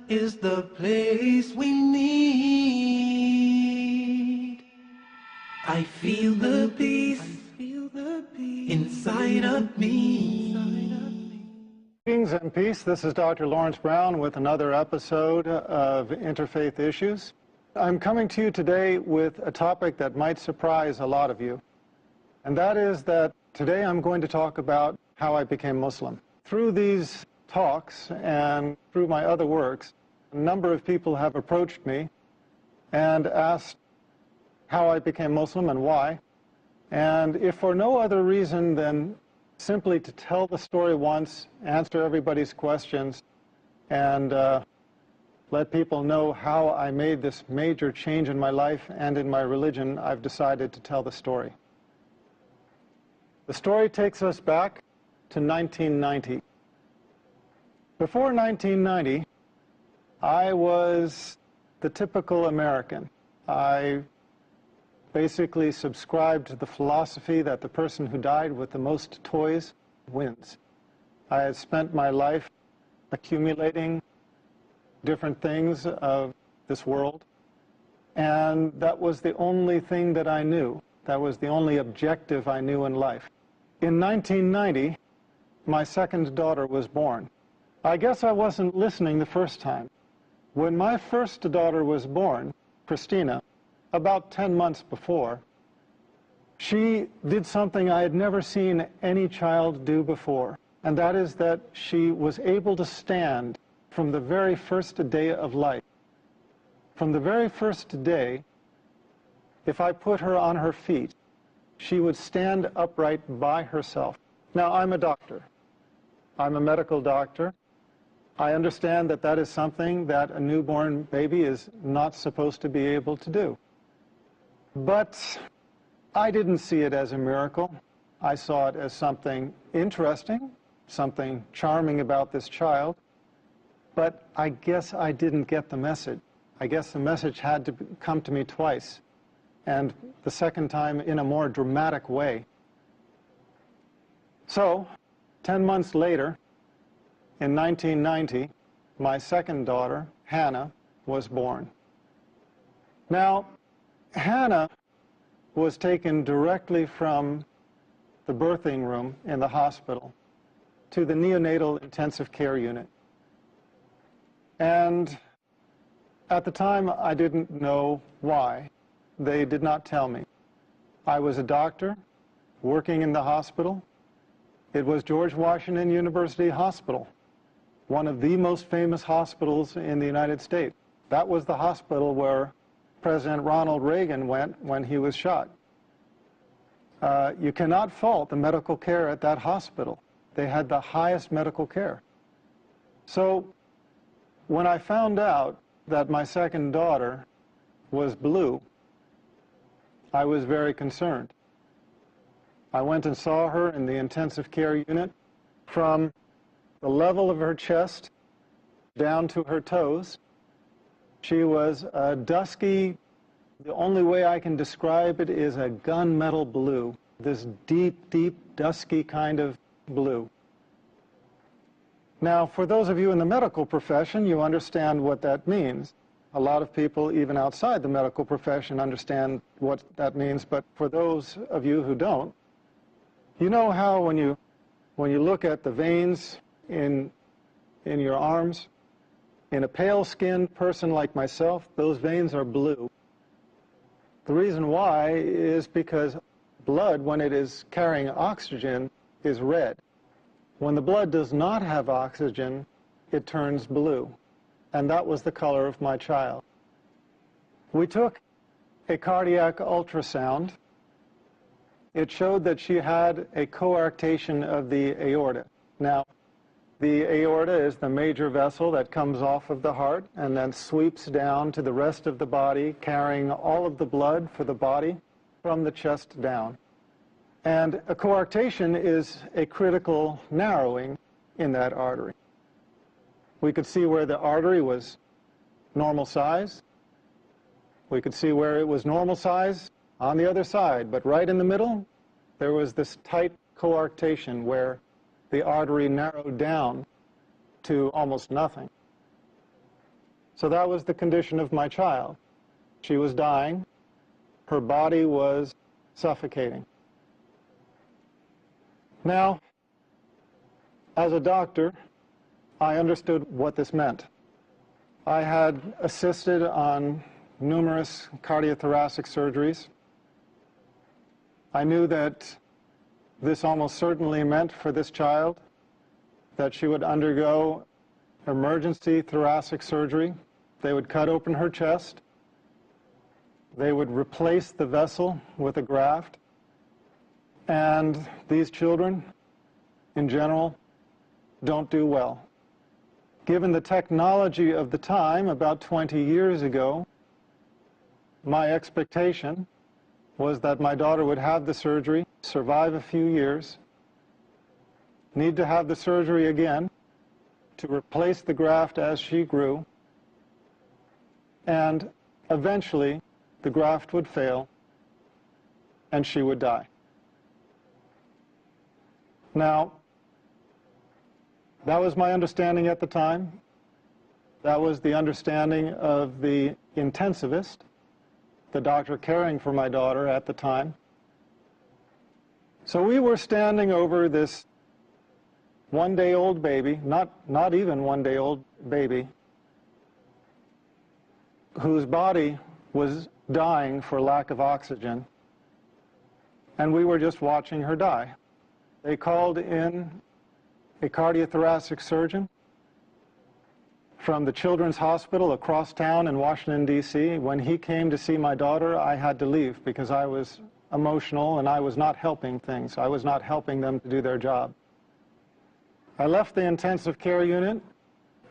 is the place we need. I feel the peace inside of me. Greetings and peace. This is Dr. Lawrence Brown with another episode of Interfaith Issues. I'm coming to you today with a topic that might surprise a lot of you. And that is that today I'm going to talk about how I became Muslim. Through these talks and through my other works, a number of people have approached me and asked how I became Muslim and why. And if for no other reason than simply to tell the story once, answer everybody's questions, and let people know how I made this major change in my life and in my religion, I've decided to tell the story. The story takes us back to 1990. Before 1990, I was the typical American. I basically subscribed to the philosophy that the person who died with the most toys wins. I had spent my life accumulating different things of this world, and that was the only thing that I knew. That was the only objective I knew in life. In 1990, my second daughter was born. I guess I wasn't listening the first time. When my first daughter was born, Christina, about 10 months before, she did something I had never seen any child do before, and that is that she was able to stand from the very first day of life. From the very first day, if I put her on her feet, she would stand upright by herself. Now, I'm a doctor. I'm a medical doctor. I understand that that is something that a newborn baby is not supposed to be able to do. But I didn't see it as a miracle. I saw it as something interesting, something charming about this child. But I guess I didn't get the message. I guess the message had to come to me twice, and the second time in a more dramatic way. So, 10 months later, in 1990, my second daughter, Hannah, was born. Now, Hannah was taken directly from the birthing room in the hospital to the neonatal intensive care unit. And at the time, I didn't know why. They did not tell me. I was a doctor working in the hospital. It was George Washington University Hospital, one of the most famous hospitals in the United States. That was the hospital where President Ronald Reagan went when he was shot. You cannot fault the medical care at that hospital. They had the highest medical care. So when I found out that my second daughter was blue, I was very concerned. I went and saw her in the intensive care unit. From the level of her chest down to her toes, she was a dusky, the only way I can describe it is a gunmetal blue, this deep, deep, dusky kind of blue. Now, for those of you in the medical profession, you understand what that means. A lot of people, even outside the medical profession, understand what that means, but for those of you who don't, you know how when you look at the veins in your arms, in a pale-skinned person like myself, those veins are blue. The reason why is because blood, when it is carrying oxygen, is red. When the blood does not have oxygen, it turns blue. And that was the color of my child. We took a cardiac ultrasound. It showed that she had a coarctation of the aorta. Now, the aorta is the major vessel that comes off of the heart and then sweeps down to the rest of the body, carrying all of the blood for the body from the chest down. And a coarctation is a critical narrowing in that artery. We could see where the artery was normal size. We could see where it was normal size on the other side, but right in the middle, there was this tight coarctation where the artery narrowed down to almost nothing. So that was the condition of my child. She was dying. Her body was suffocating. Now, as a doctor, I understood what this meant. I had assisted on numerous cardiothoracic surgeries. I knew that this almost certainly meant for this child that she would undergo emergency thoracic surgery. They would cut open her chest. They would replace the vessel with a graft. And these children, in general, don't do well. Given the technology of the time, about 20 years ago, my expectation was that my daughter would have the surgery, survive a few years, need to have the surgery again to replace the graft as she grew, and eventually the graft would fail and she would die. Now, that was my understanding at the time. That was the understanding of the intensivist, the doctor caring for my daughter at the time. So we were standing over this one-day-old baby, not even one-day-old baby, whose body was dying for lack of oxygen, and we were just watching her die. They called in a cardiothoracic surgeon from the Children's Hospital across town in Washington, D.C. When he came to see my daughter, I had to leave because I was emotional and I was not helping things. I was not helping them to do their job. I left the intensive care unit.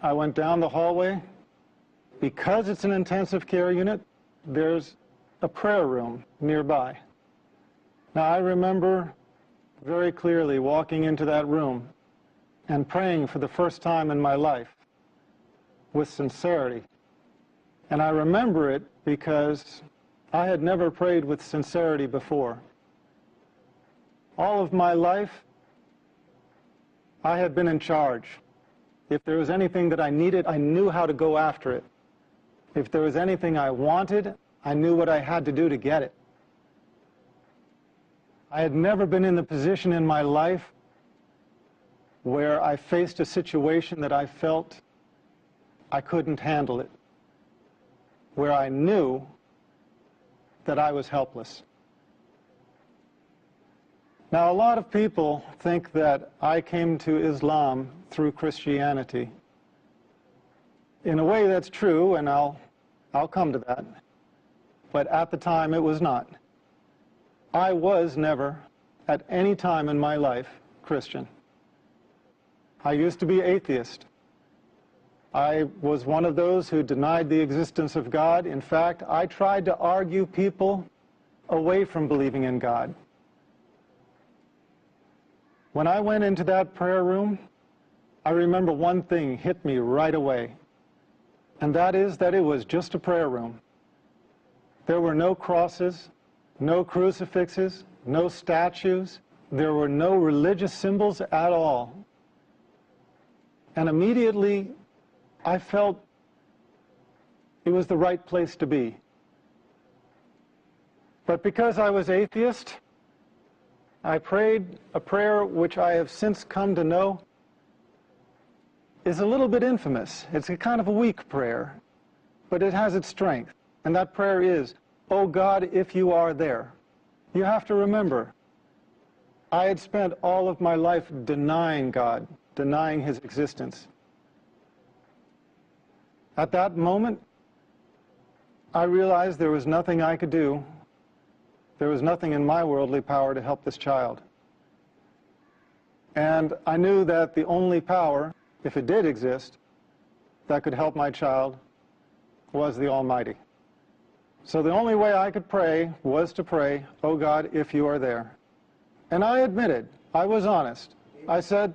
I went down the hallway. Because it's an intensive care unit, there's a prayer room nearby. Now, I remember very clearly walking into that room and praying for the first time in my life with sincerity. And I remember it because I had never prayed with sincerity before. All of my life, I had been in charge. If there was anything that I needed, I knew how to go after it. If there was anything I wanted, I knew what I had to do to get it. I had never been in the position in my life where I faced a situation that I felt I couldn't handle it, where I knew that I was helpless. Now, a lot of people think that I came to Islam through Christianity. In a way, that's true, and I'll come to that. But at the time, it was not. I was never, at any time in my life, Christian. I used to be atheist. I was one of those who denied the existence of God. In fact, I tried to argue people away from believing in God. When I went into that prayer room, I remember one thing hit me right away, and that is that it was just a prayer room. There were no crosses, no crucifixes, no statues. There were no religious symbols at all. And immediately, I felt it was the right place to be. But because I was atheist, I prayed a prayer which I have since come to know is a little bit infamous. It's a kind of a weak prayer, but it has its strength. And that prayer is, "Oh God, if you are there." You have to remember, I had spent all of my life denying God, denying his existence. At that moment, I realized there was nothing I could do. There was nothing in my worldly power to help this child. And I knew that the only power, if it did exist, that could help my child was the Almighty. So the only way I could pray was to pray, "Oh God, if you are there." And I admitted, I was honest. I said,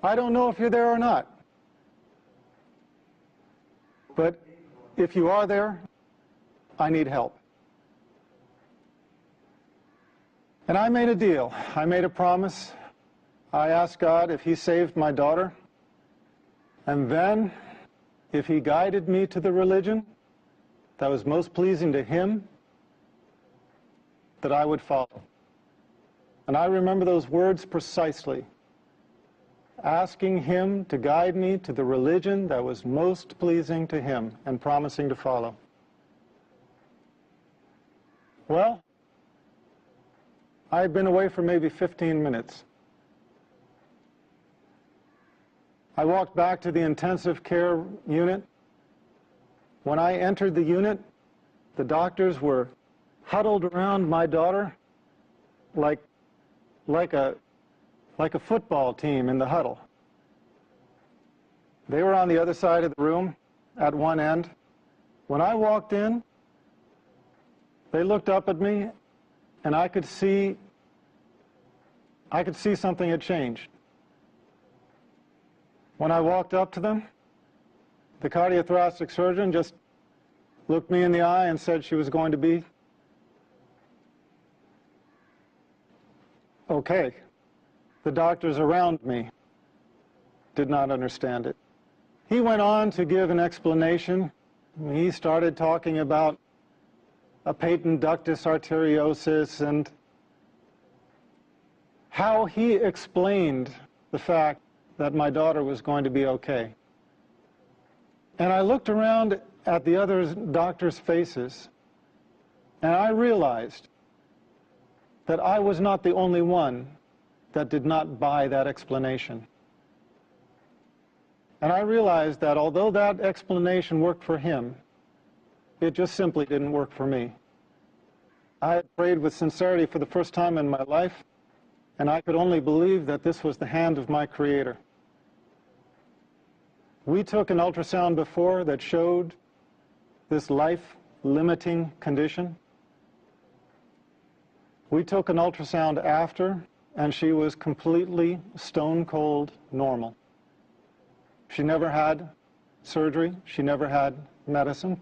"I don't know if you're there or not. But if you are there, I need help." And I made a deal. I made a promise. I asked God if he saved my daughter. And then if he guided me to the religion that was most pleasing to him, that I would follow. And I remember those words precisely, asking him to guide me to the religion that was most pleasing to him and promising to follow. Well, I had been away for maybe 15 minutes. I walked back to the intensive care unit. When I entered the unit, the doctors were huddled around my daughter like a football team in the huddle. They were on the other side of the room at one end. When I walked in, they looked up at me, and I could see something had changed. When I walked up to them, the cardiothoracic surgeon just looked me in the eye and said she was going to be okay. The doctors around me did not understand it. He went on to give an explanation. He started talking about a patent ductus arteriosus and how he explained the fact that my daughter was going to be okay. And I looked around at the other doctors' faces, and I realized that I was not the only one that did not buy that explanation. And I realized that although that explanation worked for him, it just simply didn't work for me. I had prayed with sincerity for the first time in my life, and I could only believe that this was the hand of my Creator. We took an ultrasound before that showed this life-limiting condition. We took an ultrasound after, and she was completely stone-cold normal. She never had surgery. She never had medicine.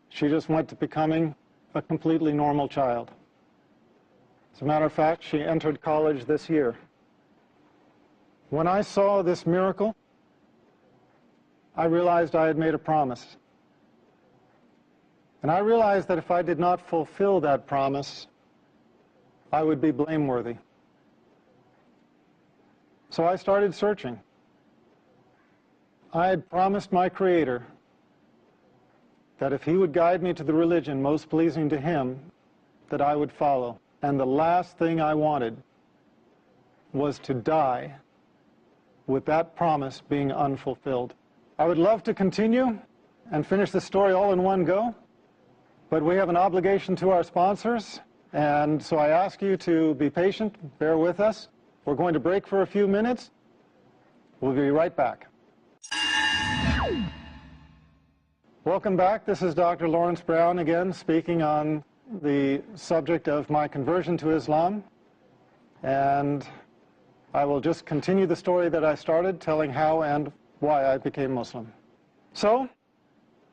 She just went to becoming a completely normal child. As a matter of fact, she entered college this year. When I saw this miracle, I realized I had made a promise. And I realized that if I did not fulfill that promise, I would be blameworthy. So I started searching. I had promised my Creator that if He would guide me to the religion most pleasing to Him, that I would follow. And the last thing I wanted was to die with that promise being unfulfilled. I would love to continue and finish the story all in one go, but we have an obligation to our sponsors, and so I ask you to be patient, bear with us. We're going to break for a few minutes. We'll be right back. Welcome back. This is Dr. Lawrence Brown again, speaking on the subject of my conversion to Islam. And I will just continue the story that I started, telling how and why I became Muslim. So,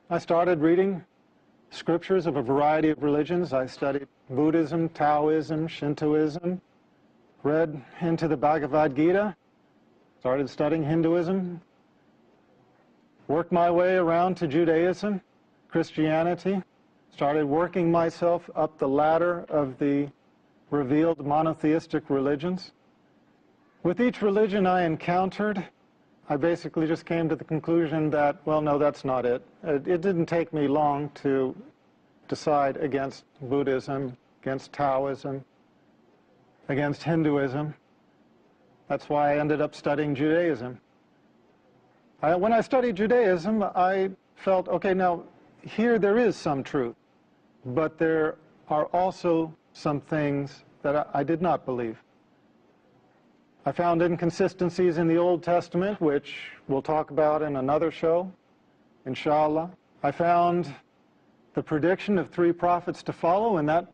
I started reading scriptures of a variety of religions. I studied Buddhism, Taoism, Shintoism, read into the Bhagavad Gita, started studying Hinduism, worked my way around to Judaism, Christianity, started working myself up the ladder of the revealed monotheistic religions. With each religion I encountered, I basically just came to the conclusion that, well, no, that's not it. It didn't take me long to decide against Buddhism, against Taoism, against Hinduism. That's why I ended up studying Judaism. When I studied Judaism, I felt, okay, now, here there is some truth, but there are also some things that I did not believe. I found inconsistencies in the Old Testament, which we'll talk about in another show, inshallah. I found the prediction of 3 prophets to follow, and that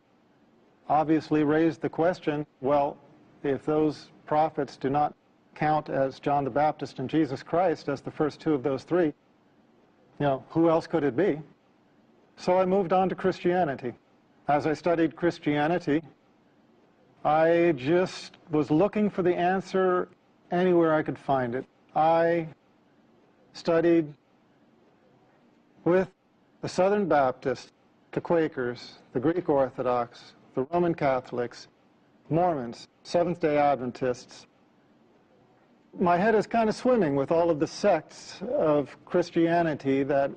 obviously raised the question, well, if those prophets do not count as John the Baptist and Jesus Christ as the first 2 of those 3, who else could it be? So I moved on to Christianity. As I studied Christianity, I just was looking for the answer anywhere I could find it. I studied with the Southern Baptists, the Quakers, the Greek Orthodox, the Roman Catholics, Mormons, Seventh-day Adventists, my head is kind of swimming with all of the sects of Christianity that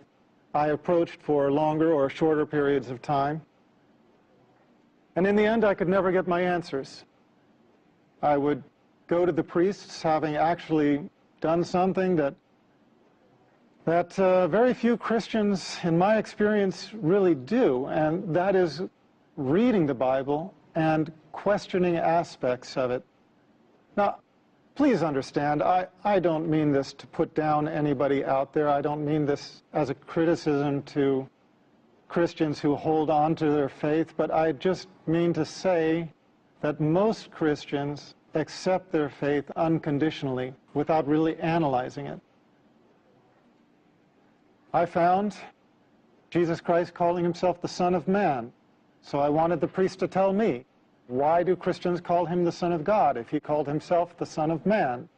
I approached for longer or shorter periods of time. And in the end, I could never get my answers. I would go to the priests, having actually done something that very few Christians, in my experience, really do, and that is reading the Bible and questioning aspects of it. Now, please understand, I don't mean this to put down anybody out there. I don't mean this as a criticism to Christians who hold on to their faith, but I just mean to say that most Christians accept their faith unconditionally without really analyzing it. I found Jesus Christ calling himself the Son of Man, so I wanted the priest to tell me, why do Christians call him the Son of God if he called himself the Son of Man?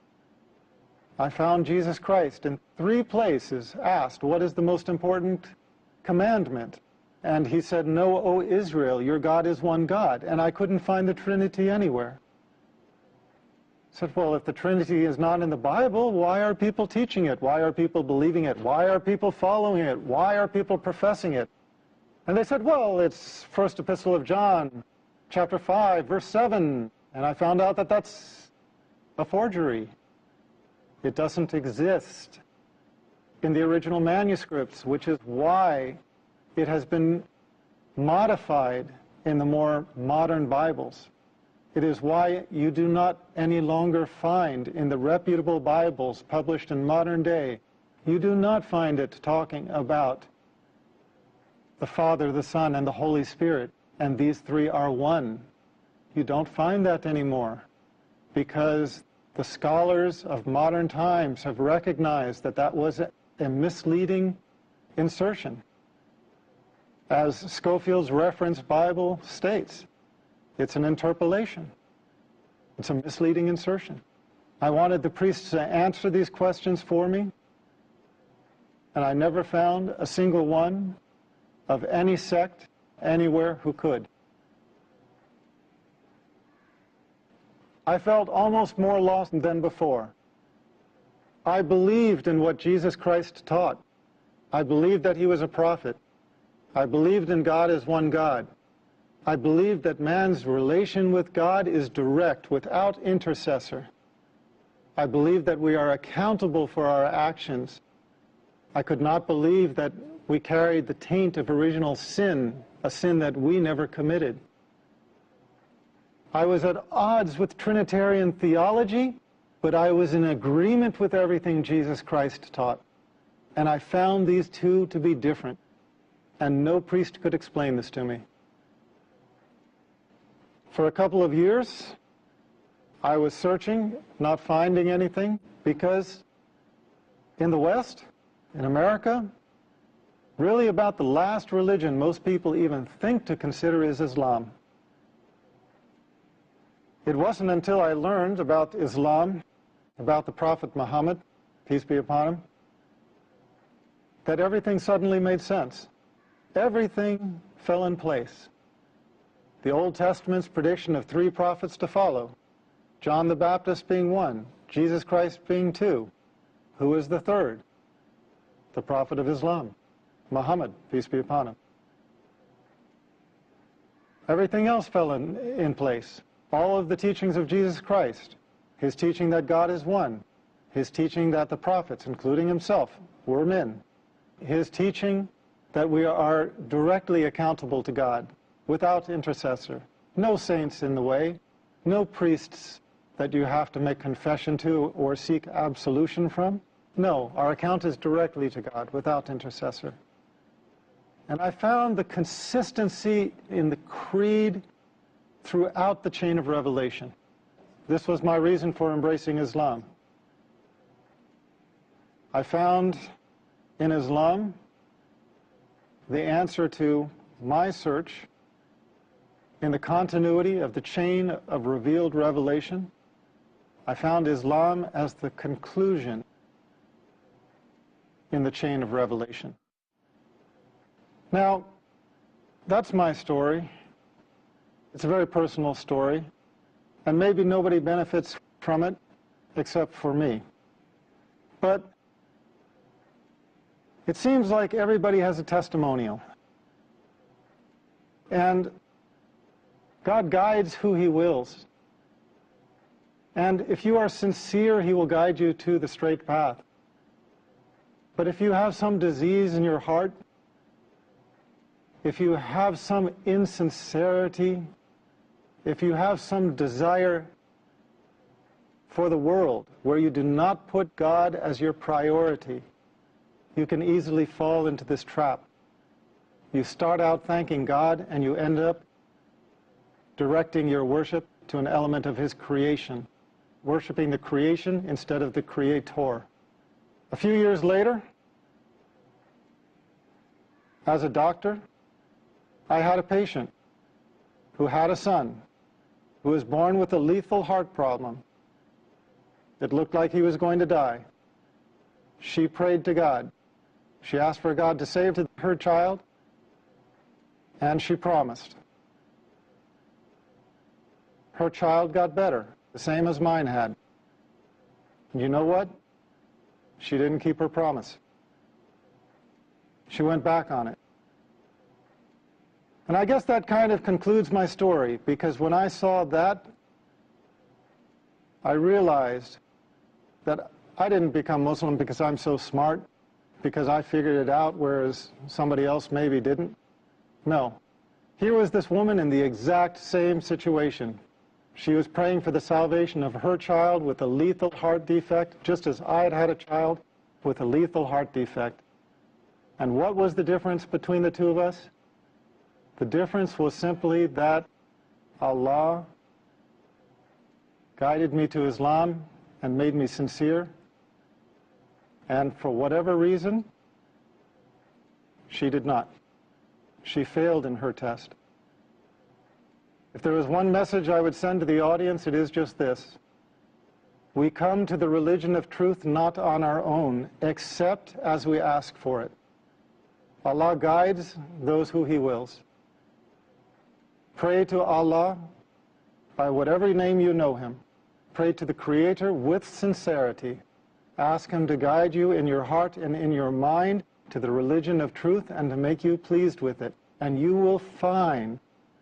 I found Jesus Christ in 3 places asked, what is the most important commandment? And he said, "Know, O Israel, your God is one God." And I couldn't find the Trinity anywhere. I said, well, if the Trinity is not in the Bible, why are people teaching it? Why are people believing it? Why are people following it? Why are people professing it? And they said, well, it's First Epistle of John, chapter 5, verse 7. And I found out that that's a forgery. It doesn't exist in the original manuscripts, which is why it has been modified in the more modern Bibles. It is why you do not any longer find in the reputable Bibles published in modern day, you do not find it talking about the Father, the Son, and the Holy Spirit, and these 3 are one. You don't find that anymore because the scholars of modern times have recognized that that was a misleading insertion. As Scofield's Reference Bible states, it's an interpolation. It's a misleading insertion. I wanted the priests to answer these questions for me, and I never found a single one of any sect anywhere who could. I felt almost more lost than before. I believed in what Jesus Christ taught. I believed that he was a prophet. I believed in God as one God. I believed that man's relation with God is direct, without intercessor. I believed that we are accountable for our actions. I could not believe that we carried the taint of original sin, a sin that we never committed. I was at odds with Trinitarian theology, but I was in agreement with everything Jesus Christ taught. And I found these 2 to be different. And no priest could explain this to me. For a couple of years, I was searching, not finding anything, because in the West, in America, really about the last religion most people even think to consider is Islam. It wasn't until I learned about Islam, about the Prophet Muhammad, peace be upon him, that everything suddenly made sense. Everything fell in place. The Old Testament's prediction of 3 prophets to follow, John the Baptist being 1, Jesus Christ being 2. Who is the 3rd? The prophet of Islam, Muhammad, peace be upon him. Everything else fell in place. All of the teachings of Jesus Christ, his teaching that God is one, his teaching that the prophets, including himself, were men, his teaching that we are directly accountable to God, without intercessor, no saints in the way, no priests that you have to make confession to or seek absolution from. No, our account is directly to God, without intercessor. And I found the consistency in the creed throughout the chain of revelation. This was my reason for embracing Islam. I found in Islam the answer to my search in the continuity of the chain of revealed revelation. I found Islam as the conclusion in the chain of revelation. Now, that's my story. It's a very personal story, and maybe nobody benefits from it except for me. But it seems like everybody has a testimonial. And God guides who He wills. And if you are sincere, He will guide you to the straight path. But if you have some disease in your heart, if you have some insincerity, if you have some desire for the world where you do not put God as your priority, you can easily fall into this trap. You start out thanking God and you end up directing your worship to an element of His creation, worshiping the creation instead of the Creator. A few years later, as a doctor, I had a patient who had a son who was born with a lethal heart problem. It looked like he was going to die. She prayed to God. She asked for God to save her child, and she promised. Her child got better, the same as mine had. And you know what? She didn't keep her promise. She went back on it. And I guess that kind of concludes my story, because when I saw that, I realized that I didn't become Muslim because I'm so smart, because I figured it out, whereas somebody else maybe didn't. No. Here was this woman in the exact same situation. She was praying for the salvation of her child with a lethal heart defect, just as I had had a child with a lethal heart defect. And what was the difference between the two of us? The difference was simply that Allah guided me to Islam and made me sincere. And for whatever reason, she did not. She failed in her test. If there was one message I would send to the audience, it is just this. We come to the religion of truth not on our own, except as we ask for it. Allah guides those who He wills. Pray to Allah by whatever name you know Him. Pray to the Creator with sincerity. Ask Him to guide you in your heart and in your mind to the religion of truth and to make you pleased with it. And you will find,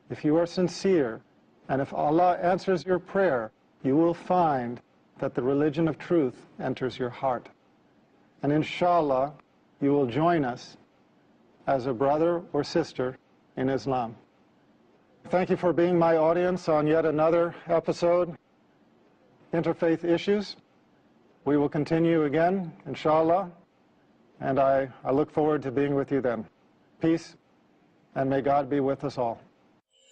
if you are sincere, and if Allah answers your prayer, you will find that the religion of truth enters your heart. And inshallah, you will join us as a brother or sister in Islam. Thank you for being my audience on yet another episode, Interfaith Issues. We will continue again, inshallah, and I look forward to being with you then. Peace, and may God be with us all.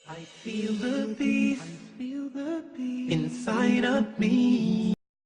I feel the peace inside of me.